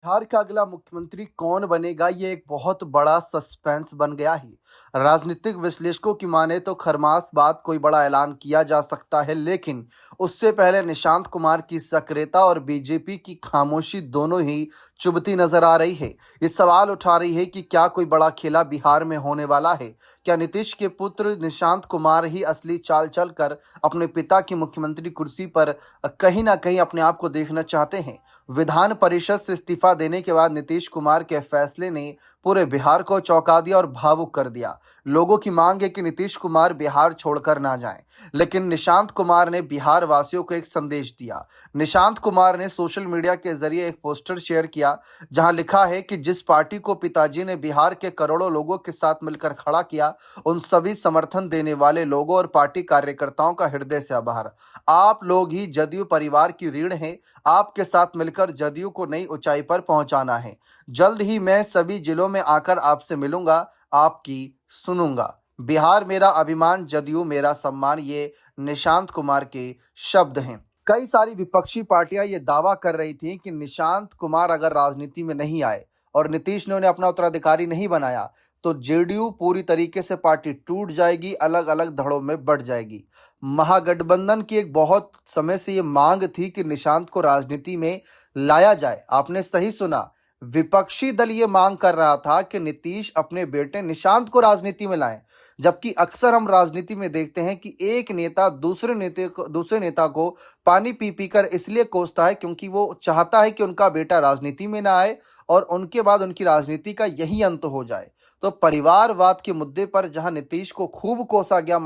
बिहार का अगला मुख्यमंत्री कौन बनेगा, ये एक बहुत बड़ा सस्पेंस बन गया है। राजनीतिक विश्लेषकों की माने तो खरमास बाद कोई बड़ा ऐलान किया जा सकता है, लेकिन उससे पहले निशांत कुमार की सक्रियता और बीजेपी की खामोशी दोनों ही चुभती नजर आ रही है। ये सवाल उठा रही है कि क्या कोई बड़ा खेला बिहार में होने वाला है। क्या नीतीश के पुत्र निशांत कुमार ही असली चाल चलकर अपने पिता की मुख्यमंत्री कुर्सी पर कहीं ना कहीं अपने आप को देखना चाहते हैं। विधान परिषद से इस्तीफा देने के बाद नीतीश कुमार के फैसले ने पूरे बिहार को चौंका दिया और भावुक कर दिया। लोगों की मांग है कि नीतीश कुमार बिहार छोड़कर ना जाएं, लेकिन निशांत कुमार ने बिहार वासियों को एक संदेश दिया। निशांत कुमार ने सोशल मीडिया के जरिए एक पोस्टर शेयर किया, जहां लिखा है कि जिस पार्टी को पिताजी ने बिहार के करोड़ों लोगों के साथ मिलकर खड़ा किया, उन सभी समर्थन देने वाले लोगों और पार्टी कार्यकर्ताओं का हृदय से आभार। आप लोग ही जदयू परिवार की रीढ़ हैं। आपके साथ मिलकर जदयू को नई ऊंचाई पर पहुंचाना है। जल्द ही मैं सभी जिलों में आकर आपसे मिलूंगा, आपकी सुनूंगा। बिहार मेरा अभिमान, जदयू मेरा सम्मान, ये निशांत कुमार के शब्द हैं। कई सारी विपक्षी पार्टियां ये दावा कर रही थी कि निशांत कुमार अगर राजनीति में नहीं आए और नीतीश ने उन्हें अपना उत्तराधिकारी नहीं बनाया तो जेडीयू पूरी तरीके से पार्टी टूट जाएगी, अलग अलग धड़ों में बढ़ जाएगी। महागठबंधन की एक बहुत समय से ये मांग थी कि निशांत को राजनीति में लाया जाए। आपने सही सुना, विपक्षी दल ये मांग कर रहा था कि नीतीश अपने बेटे निशांत को राजनीति में लाएं। जबकि अक्सर हम राजनीति में देखते हैं कि एक नेता दूसरे नेता को पानी पी पी कर इसलिए कोसता है क्योंकि वो चाहता है कि उनका बेटा राजनीति में ना आए और उनके बाद उनकी राजनीति का यही अंत हो जाए। तो परिवारवाद के मुद्दे पर जहां नीतीश को खूब कोसा गया,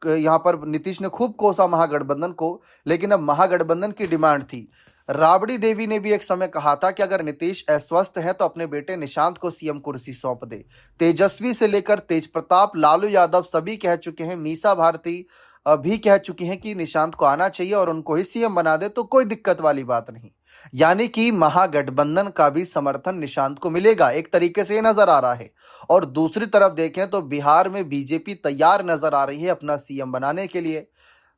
यहाँ पर नीतीश ने खूब कोसा महागठबंधन को, लेकिन अब महागठबंधन की डिमांड थी। राबड़ी देवी ने भी एक समय कहा था कि अगर नीतीश अस्वस्थ है तो अपने बेटे निशांत को सीएम कुर्सी सौंप दे। तेजस्वी से लेकर तेज प्रताप, लालू यादव सभी कह चुके हैं, मीसा भारती भी कह चुकी हैं कि निशांत को आना चाहिए और उनको ही सीएम बना दे तो कोई दिक्कत वाली बात नहीं। यानी कि महागठबंधन का भी समर्थन निशांत को मिलेगा, एक तरीके से ये नजर आ रहा है। और दूसरी तरफ देखें तो बिहार में बीजेपी तैयार नजर आ रही है अपना सीएम बनाने के लिए।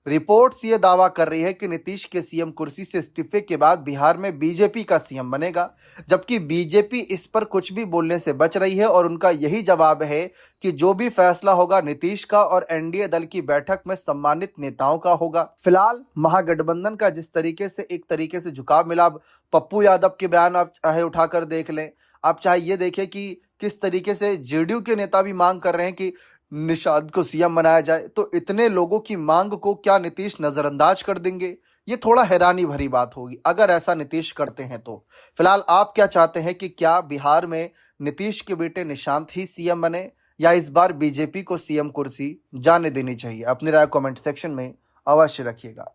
रिपोर्ट्स ये दावा कर रही है कि नीतीश के सीएम कुर्सी से इस्तीफे के बाद बिहार में बीजेपी का सीएम बनेगा, जबकि बीजेपी इस पर कुछ भी बोलने से बच रही है और उनका यही जवाब है कि जो भी फैसला होगा नीतीश का और एनडीए दल की बैठक में सम्मानित नेताओं का होगा। फिलहाल महागठबंधन का जिस तरीके से एक तरीके से झुकाव मिला, पप्पू यादव के बयान आप चाहे उठाकर देख लें, आप चाहे ये देखें कि किस तरीके से जेडीयू के नेता भी मांग कर रहे हैं कि निषाद को सीएम बनाया जाए, तो इतने लोगों की मांग को क्या नीतीश नजरअंदाज कर देंगे? ये थोड़ा हैरानी भरी बात होगी अगर ऐसा नीतीश करते हैं तो। फिलहाल आप क्या चाहते हैं कि क्या बिहार में नीतीश के बेटे निशांत ही सीएम बने या इस बार बीजेपी को सीएम कुर्सी जाने देनी चाहिए? अपनी राय कमेंट सेक्शन में अवश्य रखिएगा।